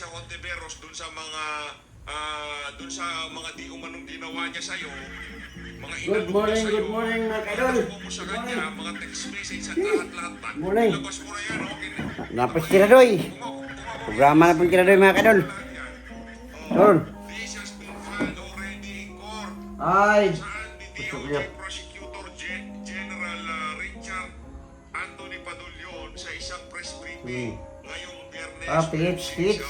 siya Ontiveros dun sa mga di umanong ginawa niya sa'yo, mga Good morning, good morning mga kaidol. mo sa kanya, mga text message at lahat-lahat pa. Morning. Ilabas mo na yan, okay? Napos tiradoy. Programa na pong tiradoy mga kaidol. Doon. This has been filed already in court. Ay. Saan ni DOJ Prosecutor General Richard Anthony Padulyon sa isang press briefing ngayong Biyernes. Pitch.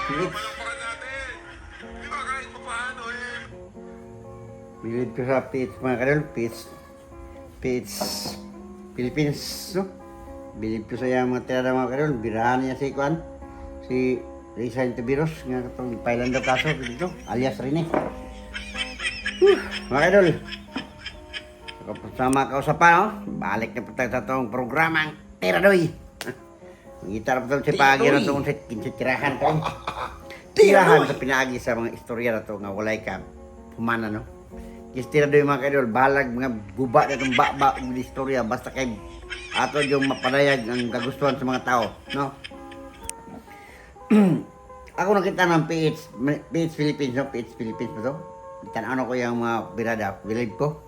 Palakpakan natin. Di ba kahit pa paano Bilid ko sa pitch mga kaidol. Pitch. Philippines. No? Bilid ko sa yung mga tirada mga kaidol. Birahan niya si Kwan. Si Risa Intibiros. Nga itong pailan daw kaso dito. Alias Rene. Mga kaidol. Sama ka usapan, no? Balik na po tayo sa itong programang Tiradoy. Gitar po si Pagi na itong tirahan ko. Tirahan sa pinagi sa mga istorya na ito nga walay ka humana, no? Kis Tiradoy mga kaidol, balag mga guba na itong baba ng istorya basta kay ato yung mapanayag ang kagustuhan sa mga tao, no? Ako nakita ng PH Philippines, no? PH Philippines ba ito? Tanaan ko yung mga birada, bilib ko.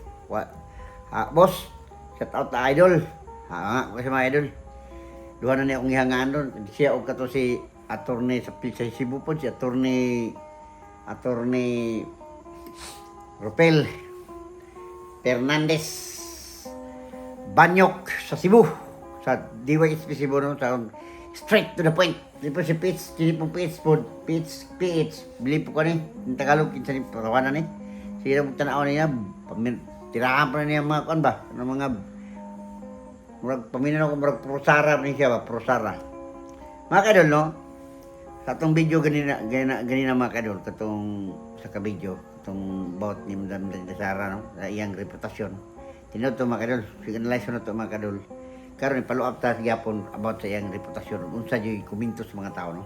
Boss, shout out na idol. Nga ko sa mga idol. Duha na niya akong ihangaan doon. Siya o kato si attorney sa Cebu po, si attorney Ropel Fernandez Banyok sa Cebu. Sa DYSP Cebu, no? Sa straight to the point. Di po si Pitch, hindi po Pitch, bili po ko ni, yung Tagalog, kinsa ni Parawanan ni. Sige na po tanaw niya, tirahan pa na niya mga kuan ba, ng mga, paminaw ko, prosara rin siya ba, prosara. Mga kadol, no, sa itong video ganina mga kadol, katong sa kabidyo, katong about ni Madam Sara, no, sa iyang reputasyon. Tinoto mga kadol, sig-analyze na ito mga kadol. Karon ipalo up ta gyapon about sa iyang reputasyon unsa jud kuminto sa mga tao, no.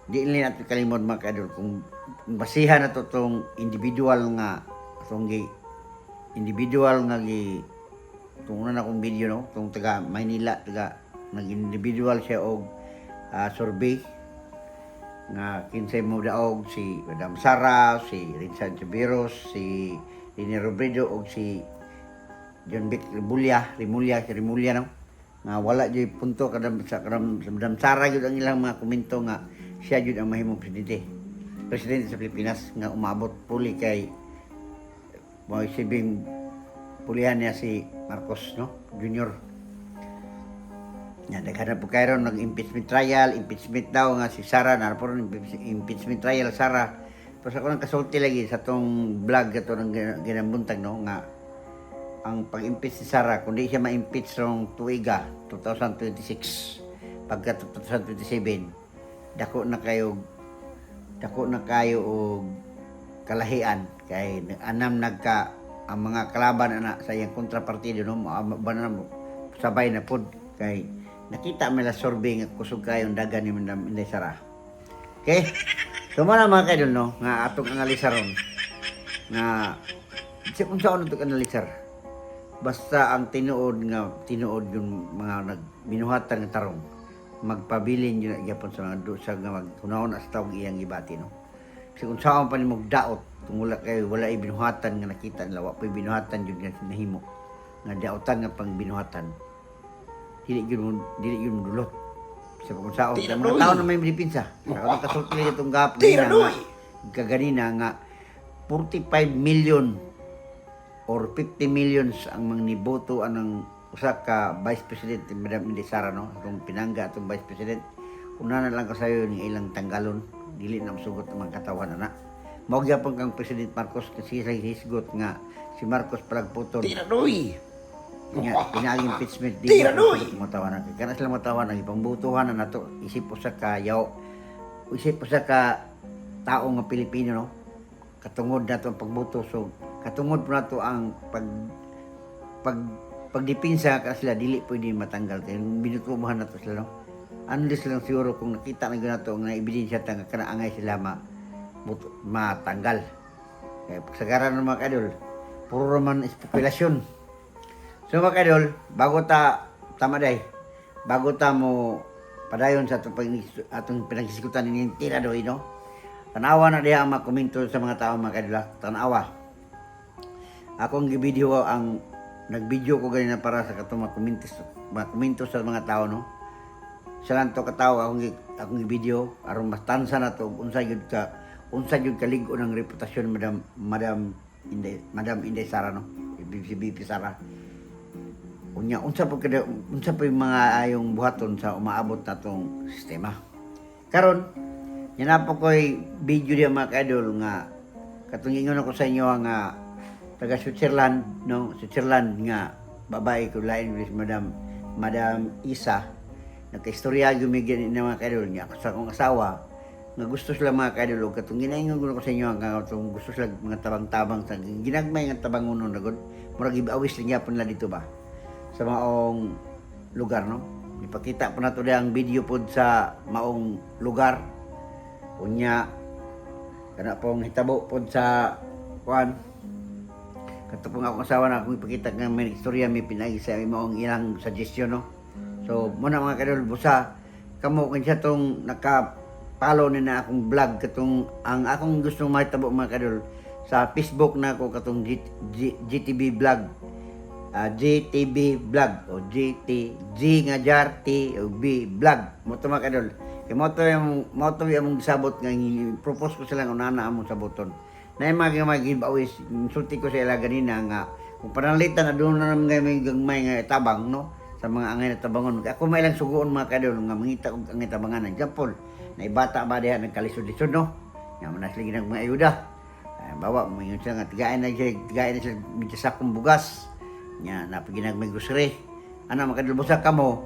Di nila natin kalimod mga kadol kung basihan na to tong individual nga tong na akong video, no, tong taga Maynila, nag-individual siya og survey nga kinsay mo daog si Madam Sara, si Richard Tiberos, si Rene Robredo og si John Vic Rimulya, no? Nga wala jud punto kadam sa Madam Sara jud ang ilang mga komento nga siya jud ang mahimong presidente sa Pilipinas nga umabot puli kay mo sibing pulihan niya si Marcos, no? Junior. Nga daghan po kayo nag-impeachment trial, impeachment daw nga si Sara na po impeachment trial Sara. Tapos ako nang kasulti lagi sa tong vlog ato ng ginambuntag, no, nga ang pag-impeach si Sara, kundi siya ma-impeach rong tuiga 2026 pagka 2027 dako na kayo og kalahian kay anam nagka ang mga kalaban ana sa iyang kontrapartido, no, mo sabay na pod kay nakita may la survey nga kusog kayo dagan ni Madam Inday Sara. Okay, so mga kaidol, no, nga atong analisar ron nga si unsa atong analisar. Basta ang tinuod yung mga nagbinuhatan ng tarong magpabilin yun gyapon sa mga sa nga magkunahon as tawag iyang gibati, no. Kasi kung saan pa ni magdaot kung wala ibinuhatan nga nakita nila wa pa binuhatan yun nga nahimo nga daotan nga pang binuhatan dili yun dulot sa kung saan mga tao na may dipinsa sa kasulti itong gap ganina nga 45 million or 50 millions ang mga niboto anang usa ka Vice President ni Madam Inday Sara, no, atong pinangga atong Vice President. Una na lang kasayo ng ilang tanggalon dili na masugot ang mga katawan ana. Mao gyapon kang President Marcos kasi sa hisgot nga si Marcos palagputon. Tiradoy. Nga pinaging impeachment di mo tawanan. Kana sila matawanan ipangbutuhan na nato isip usa ka tao nga Pilipino, no. Katungod nato ang pagbuto, so katungod po nato ang pagdipinsa ka sila dili pwede matanggal kay binutubuhan nato sila, no. Unless lang siguro kung nakita na ganato nga ebidensya ta nga kanaangay sila matanggal. Kaya pagsagaran ng mga kadol, puro man spekulasyon. So mga kadol, bago ta mo padayon sa atong pinagsikutan ni Tiradoy, no? Tanawa na diha ang makomento sa mga tao mga kaidol. Tanawa. Akong gi-video ang nag-video ko ganina para sa katong makomento sa mga tao, no? Sa lang to katawa akong gi-video aron mas tansa na to unsa gyud kalig-o ng reputasyon Madam Inday Sara, no? Si BP Sara. Unya unsa po yung mga ayong buhaton sa umaabot na tong sistema. Karon yan na po ko'y video diya mga kaidol nga katong ingon ako sa inyo nga taga Switzerland, no? Switzerland nga babae ko lain with Madam Isa. Nagkaistorya gumigyan ni mga kaidol niya sa akong asawa nga gusto sila mga kaidol katong ginaingon ko sa inyo nga katong gusto sila mga tabang-tabang sa ginagmay nga tabangonon na gud murag giawis lang yapon la dito ba sa maong lugar, no? Ipakita po nato ang video pod sa maong lugar. Unya kana pong hitabo pod sa kuan. Kato pong akong asawa na akong ipakita nga may istorya may pinagi sa maong ilang suggestion, no? So muna mga kadol busa kamo kinsa tong naka-follow ni na akong vlog katong ang akong gustong mahitabo mga kadol sa Facebook na ako katong GTB vlog. GTB vlog o G nga jar T o B vlog mo to mga kadol kay mo to yung gisabot nga propose ko sila nga nana among saboton na yung mga giveaways insulti ko sa ila ganina nga kung panalitan na doon na naman may gagmay nga tabang, no? Sa mga angay na tabangon ako may lang suguon mga kadol nga mangita og angay tabangan example na ibata ba diha nagkalisod-lisod, no? Nga manaslig ng mga ayuda bawa mo yun siya nga tigain na siya medyo sakong bugas nya napaginag may grocery ana makadulbusa kamo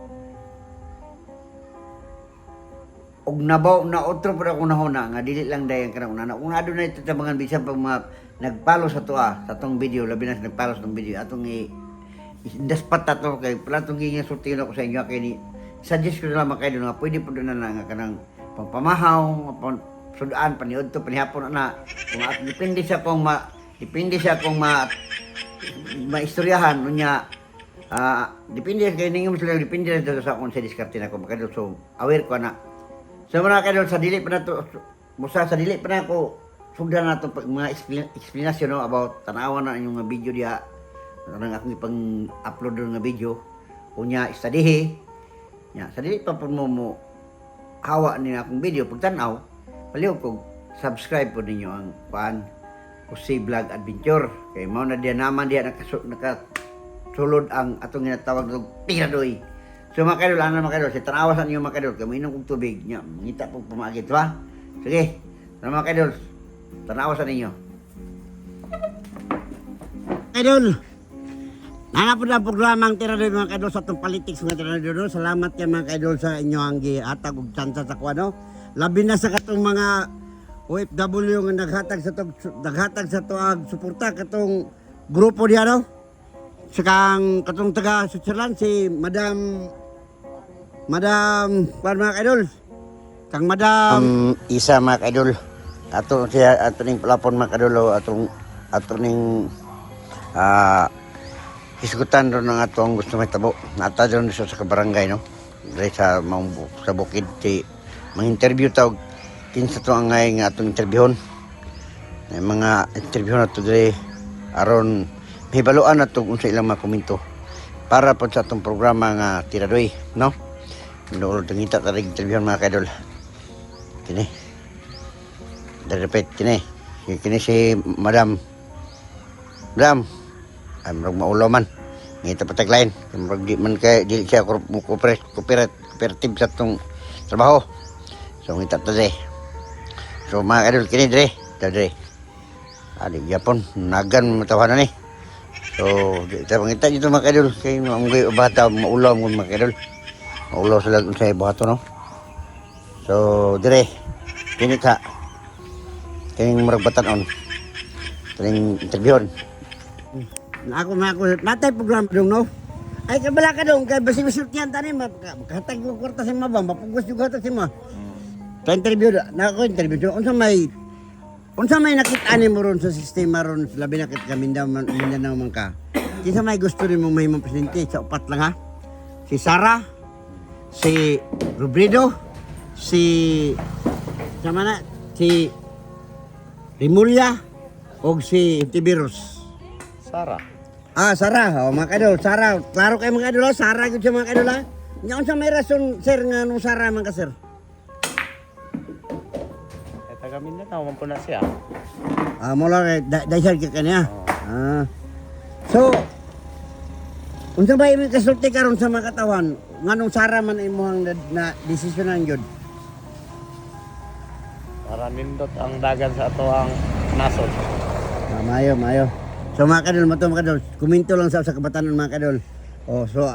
og nabaw na otro pa ako nahuna nga dili lang dayon kanang una kung aduna ito tabangan bisan pag mga nagpalo sa tong video labi na nagpalo sa tong video atong daspat tato kay platong ginga sulti ko sa inyo kay ni suggest ko lang makay nga pwede po na nga kanang pangpamahaw sudaan paniudto panihapon na kung depende sa kung maistoryahan unya depende kay ninyo sila depende sa akong sa diskarte nako makadol so aware ko na so mga kadol sa dili pa nato musa sa dili pa nako sugdan nato mga explanation, no, about tanawa na inyong video diha nang akong ipang-upload nga video unya study nya sa dili pa mo hawa ni akong video pagtan-aw paliw ko subscribe po ninyo ang Jose Vlog Adventure kay mao na diyan naman diya nakasulod ang atong ginatawag ng Tiradoy. So mga kadol ana mga kadol sa tanawa sa inyo mga kadol kay minom kog tubig nya mangita pog pamagit ba. Sige mga kadol tanawa sa ninyo. Kadol nana po na programang Tiradoy mga kadol sa atong politics mga Tiradoy. Salamat kay mga kadol sa inyo ang gihatag og tsansa sa kuano labi na sa katong mga OFW nga naghatag sa to ag suporta katong grupo diha, no? Sa katong taga Switzerland si Madam kuan mga idol. Kang Madam Isa mga idol. Ato ning plapon mga idol ato ning hisgutan ron ng atong gusto mahitabo. Nata ron sa barangay, no? Diri sa bukid si mang-interview tawag kinsa to ang ngay nga atong interviewon may mga interview na to diri aron mahibaluan na to kung sa ilang mga komento para po sa atong programa nga Tiradoy, no? Nood ngita ta rig interviewon mga kaidol kini repeat kini si Madam ay murag maulo man ngita pa taglain murag di man kay dili siya cooperative sa atong trabaho so ngita ta diri. So mga kadol kini dre. Adi Japon nagan matawanan ni. So kita mangita dito mga kadol kay manggoy bata maulaw mo mga kadol. Maulaw sila sa bato, no. So dire kini ta. Kini murag batan-on. Kini interviewon. Ako natay program dong, no. Ay kabala ka dong kay basi-basi yan tani makatag ko kwarta sa mabang mapugos juga ta si ma. Sa interview na ako interview unsa may nakita ni mo ron sa sistema ron labi na kit kami Mindanao man ka kinsa may gusto rin mong mahimong presidente sa upat lang ha si Sara si Robredo, si sama na si Rimulya o si Tiberos. Sara. Sara, mga kadol, Sara, klaro kayo mga kadol, Sara gyud siya mga kadol ha. Nya unsa may rason sir nga nung Sara man ka sir? Taga Mindanao man po na siya. Mo lang dahil ka kanya. So unsa ba imong kasulti karon sa mga katawan nganong Sara man imong na desisyonan gyud? Para nindot ang dagan sa ato ang nasod. Mayo. So mga kadol, mga kadol, komento lang sa kabatanon mga kadol. So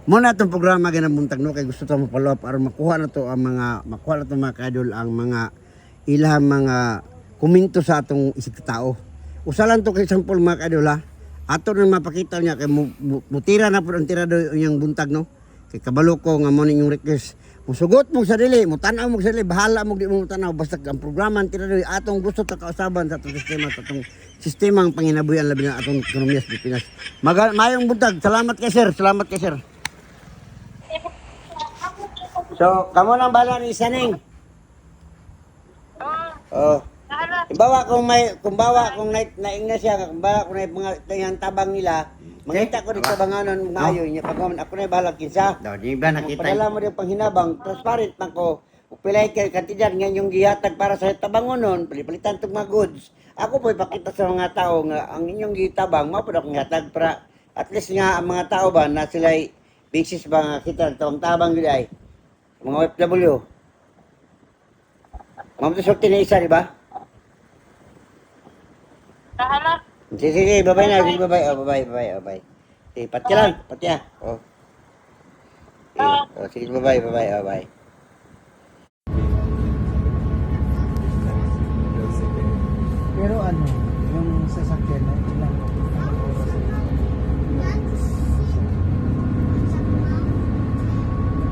mo na itong programa ginabuntag no kay gusto ta mo follow up aron makuha na to mga kadol ang mga ilahang mga komento sa atong isip tao. Usa lang to kay sample mga kadol ha. Ato nang mapakita niya kay mutira na pud ang tirado iyang buntag no. Kay kabalo ko nga mo ninyong request. Musugot mo sa dili, mutanaw mo sa dili, bahala mo di mo tanaw basta ang programa ang tirado atong gusto ta kausaban sa atong sistema ang panginabuhian labi na atong ekonomiya sa Pilipinas. Mayong buntag, salamat kay sir. So, kamo nang bala ni Saning. Kumbawa kung naingna siya, kumbawa kung mga tayang tabang nila, mangita ko dito banganon maayo niya pag ako na bahala kinsa. Di ba nakita? Padala mo din panghinabang, transparent man ko. Upilay kay kantidad nga yung gihatag para sa tabangonon, palitan tong mga goods. Ako po ipakita sa mga tao nga ang inyong gitabang mao pud akong gihatag para at least nga ang mga tao ba na sila'y basis ba nga kita tawang tabang gid ay mga OFW. Mamtusulti na isa, di ba? Sige, babay na. Sige, babay. Sige, pati lang. Sige, babay. Pero yung sasakyan na ilang oras?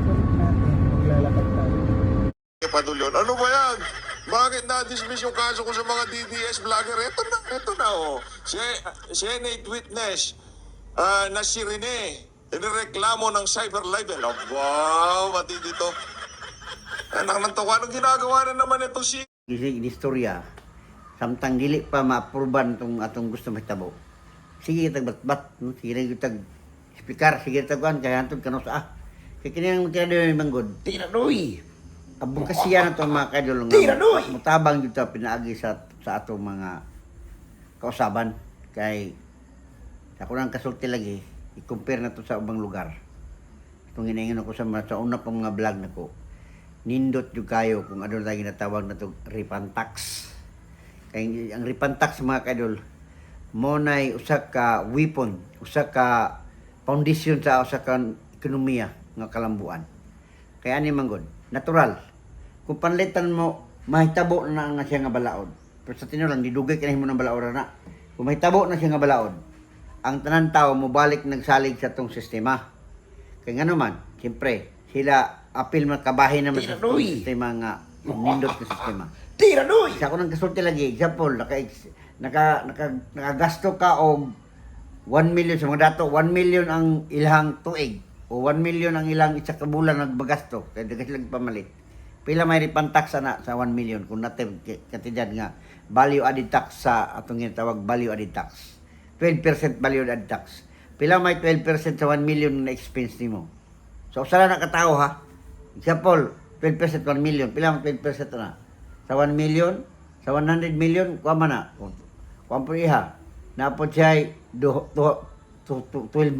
Balik natin, maglalakad tayo. Padulyon, ano ba yan? Bakit na-dismiss yung kaso ko sa mga DDS vlogger? Ito na oh. Senate witness na si Rene, inireklamo ng cyber libel. Oh, wow, mati dito. Anak ng tuwa, anong ginagawa na naman itong si... Istorya, samtang dili pa ma-approvean itong atong gusto mahitabo. Sige, tagbat-bat. No? Sige, tag speaker, sige, tagwan, kaya hantod ka no sa kaya kinayang tira doon yung manggod. Tira doy! Abong kasiya na itong mga kadol nga mutabang dito pinaagi sa atong mga kausaban. Kay ako nang kasulti lagi, i-compare na to sa ubang lugar. Itong hinahingan ako sa una pang mga vlog na ko. Nindot yung kayo kung ano lagi natawag na itong refund tax. Kaya ang refund tax mga kadol, mo na'y usa ka weapon, usa ka foundation sa usa ka ekonomiya nga kalambuan. Kaya ani manggod, natural. Kung panlitan mo, mahitabo na nga siya nga balaod. Pero sa tinulang, didugay ka na mo ng balaod na. Kung mahitabo na siya nga balaod, ang tanan tao mo balik nagsalig sa tong sistema. Kaya nga naman, siyempre, sila apil makabahin naman sa sistema nga nindot na sistema. Tira doy! Isa ko nang kasulti lagi, example, nakagasto ka og 1 million sa mga dato, 1 million ang ilang tuig o 1 million ang ilang isa ka bulan nagbagasto kaya dagas lang pamalit. Pila may refund tax na sa 1 million kung natin katidad nga value added tax sa atong ginatawag value added tax. 12% value added tax. Pila may 12% sa 1 million na expense nimo. So usa na katao ha. Example, 12% 1 million, pila may 12% na. Sa 1 million, sa 100 million, kuha man na. Kuha po iha. Napod siya 12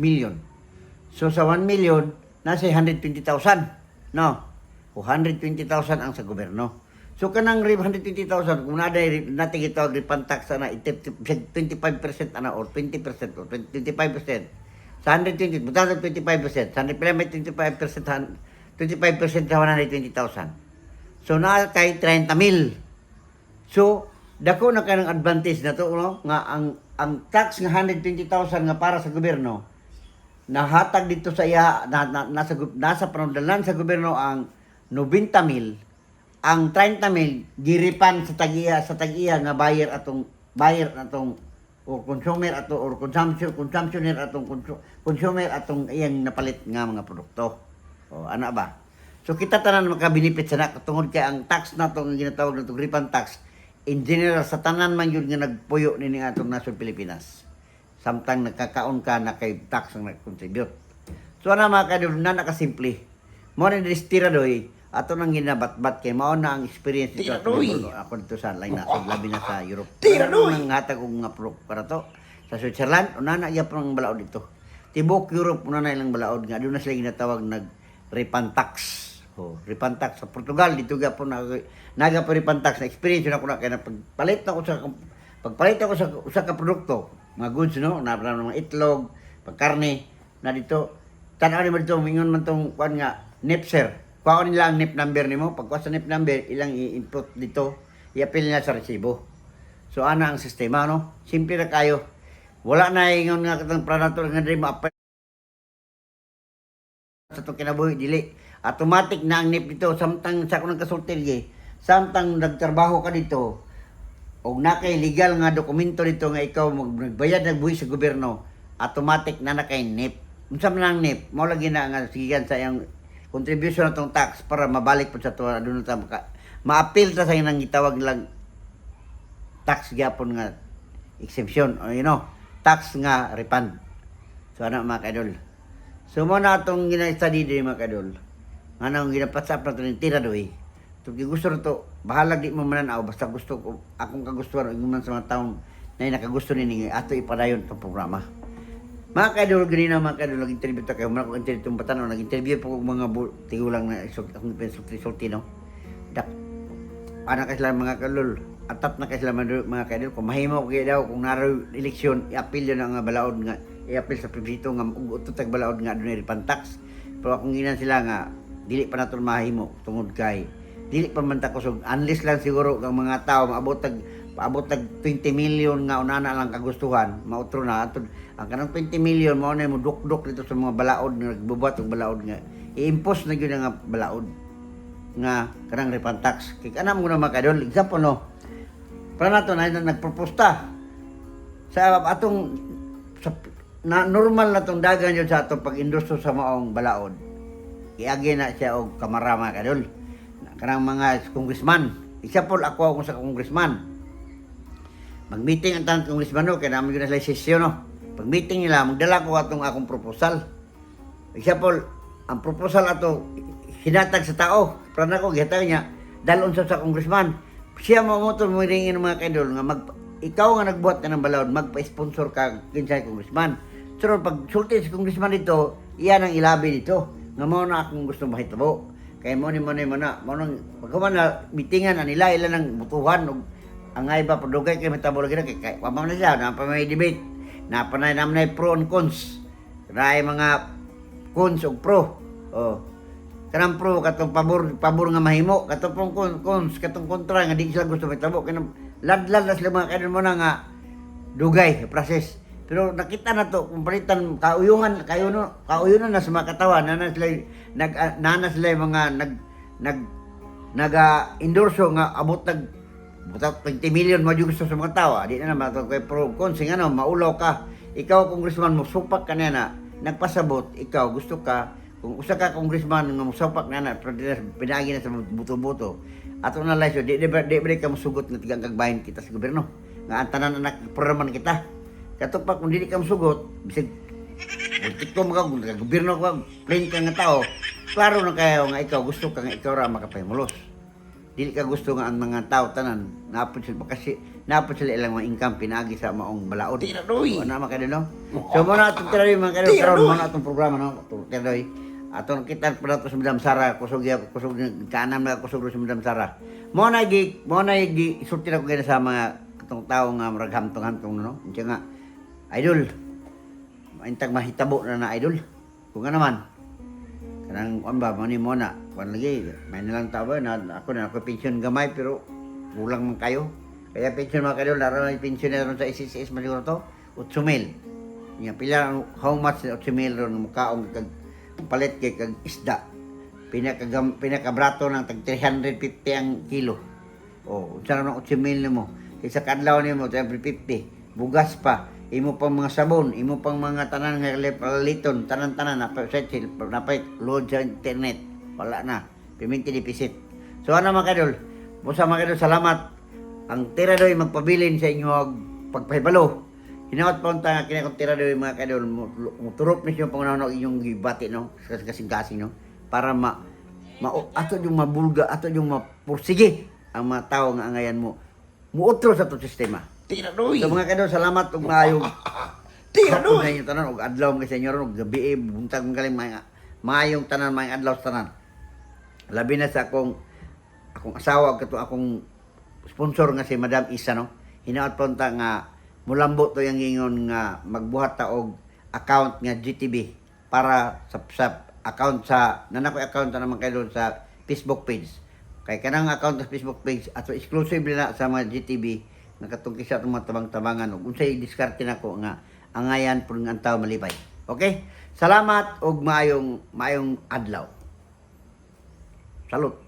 million. So sa 1 million, nasa 120,000. No? 120,000 ang sa gobyerno. So kanang 120,000, kung natin ito refund tax na 25% na or 20% or 25%. Sa 120, buta 25%. Sa 100 may 25% sa 120,000. So na kay 30,000. So dako na kanang advantage na to no nga ang tax nga 120,000 nga para sa gobyerno nahatag dito sa iya nasa panundalan sa gobyerno ang 90,000, ang 30,000 giripan sa tag-iya nga buyer atong or consumer ato or consumer atong consumer atong iyang napalit nga mga produkto. O, ana ba? So kita tanan makabinipit sa na tungod kay ang tax na to nga ginatawag na refund tax in general sa tanan man yun nga nagpuyo nini atong nasod Pilipinas. Samtang nagkakaon ka na kay tax ang nag-contribute. So ana mga kadol na nakasimple. Mo na distira doy ato nang ginabatbat kay mao na ang experience dito ako dito sa line na labi na sa Europe. Nang hatag og nga pro para to sa Switzerland una na iya pang balaod dito. Tibok Europe una na ilang balaod nga doon na sila ginatawag nag refund tax. Oh, refund tax sa Portugal dito gyapon naga pa refund tax na experience na ko na kay pagpalit ako sa usa ka produkto, mga goods no, na mga itlog, pagkarne na dito. Tan-aw ni mo dito mingon man tong kuan nga NIPSER. Kuha nila ang NIP number nimo, pagkuha sa NIP number, ilang i-input dito, i-appeal nila sa resibo. So ana ang sistema no. Simple na kayo. Wala na ingon nga katong predator nga diri ma-apply sa to kinabuhi dili. Automatic na ang NIP dito samtang sa kunang kasulti samtang nagtrabaho ka dito og nakay legal nga dokumento dito nga ikaw nagbayad ng buhis sa gobyerno, automatic na kay NIP. Unsa man ang NIP? Mao lagi na nga sigigan sa iyang contribution natong tax para mabalik po sa tuwa doon ta ma-appeal ta sa inang gitawag lang tax gyapon nga exemption or tax nga refund. So ana mga kadol. So mo na atong gina-study din mga kadol. Anong ginapatsap na to ni tira doy. Tug gusto to bahalag di mo mananaw basta gusto ko akong kagustuhan og man sa mga taong na nakagusto nini ato ipadayon tong programa. Mga kadol, ganina mga kadol, nag-interview ta kayo. Muna ko interview itong batano. Nag-interview po kong mga tigulang na akong sulti no. Anak ka sila mga kadol. Atat na ka sila mga kadol. Kung mahimo ko daw, kung naro eleksyon, i-appeal yun ang balaod nga. I-appeal sa pribito nga, ututag balaod nga doon refund tax. Pero kung ginan sila nga, dili pa nato mahimo tungod kay. Dili pa man ta kusog. Unless lang siguro ang mga tao, paabot tag 20 million nga unana lang kagustuhan, mautro na atod ang kanang 20 million mao na mo duk-duk dito sa mga balaod nga nagbubuhat og balaod nga i-impose na gyud nga balaod nga kanang refund tax. Kay kana mo na makadol example no. Para nato na nagproposta sa atong na normal na tong dagan yun sa atong pag-industro sa maong balaod. Iagi na siya og kamarama kadol. Kanang mga congressman. Example ako sa congressman. Mag-meeting ang tanong congressman no, kaya namin yun na sesyon no. Pag-meeting nila, magdala ko akong proposal. Example, ang proposal ato, hinatag sa tao. Para na ko, gihatag niya, dalon sa congressman. Siya mamotor mo ringin ng mga kaidol, nga ikaw nga nagbuhat ka ng balaod, magpa-sponsor ka kinsay congressman. So, pag sulti sa congressman dito, iyan ang ilabi dito. Nga mo na akong gusto mahitabo. Kaya mo na, pagkaman na, meetingan na nila, ilan ang butuhan, ang iba padugay kay metabo lagi na kay pamam na siya na pa may debate na panay naman pro and cons kay mga cons ug pro kanang pro katong pabor nga mahimo katong cons katong kontra nga di sila gusto metabo kanang ladlad na sila mga kanon mo na nga dugay process pero nakita na to kung palitan kauyuhan na sa mga katawan na sila mga nag-endorso nga abot nag 20 million mo gusto sa mga tao. Di na naman ito kay pro consing maulaw ka. Ikaw congressman mo supak ka na nagpasabot, ikaw gusto ka kung usa ka congressman nga musupak na pinagi na sa buto-buto. Ato na layo di ka musugot nga tigang kagbahin kita sa gobyerno. Nga ang tanan na programa kita. Katupak kung dili ka musugot, bisig butik ko mga gobyerno ko plain ka nga tao. Klaro na kayo nga ikaw gusto ka nga ikaw ra makapahimulos. Dili ka gusto nga ang mga tao tanan napod sila kasi napod sila ilang mga income pinagi sa maong balaod. Tiradoy. Ano man kadto no? So mo na atong tiradoy mga kadto karon mo na atong programa no. Tiradoy. Atong kita pala to sa Madam Sara kusog kanam na kusog sa Madam Sara. Mo na gi isulti na ko gina sa mga katong tao nga murag hamtong-hamtong no. Unsa nga idol. Intag mahitabo na idol. Kung nga naman kanang ba mo na kuan lagi may nalang tao ba na ako pension gamay pero kulang man kayo kaya pension mga kadol laro may pension na ron sa SSS man siguro to 8,000 nga pila how much 8,000 ron mukaong kag palit kay kag isda pinakabrato ng tag 350 ang kilo unsa na 8,000 nimo isa kadlaw nimo 350 bugas pa imo pang mga sabon, imo pang mga tanan nga liton, tanan-tanan na load sa internet. Wala na. Piminti deficit. So ano mga kadol? Busa mga kadol, salamat. Ang tiradoy magpabilin sa inyo pagpahibalo. Hinawat pa unta nga kinakong tiradoy mga kadol, muturop ni siya pangunahon inyong gibati no, kasing-kasing no, para ato yung mabulga, ato yung mapursige ang mga tao nga angayan mo. Muotro sa to sistema. Tiradoy! So mga kadol, salamat ug maayong Tiradoy! sa inyo tanan ug adlaw mga senyor ug gabi buntag mga maayong tanan maayong adlaw sa tanan. Labi na sa akong asawa kato akong sponsor nga si Madam Isa no. Hinaot pa unta nga mulambo to yang ingon nga magbuhat ta og account nga GTB para sa account sa nanako account na naman kayo sa Facebook page. Kay kanang account sa Facebook page ato exclusive na sa mga GTB nga katong kisa itong mga tabang-tabangan ug unsay diskarte nako nga angayan pud nga antaw malipay. Okay? Salamat og maayong adlaw. Salud.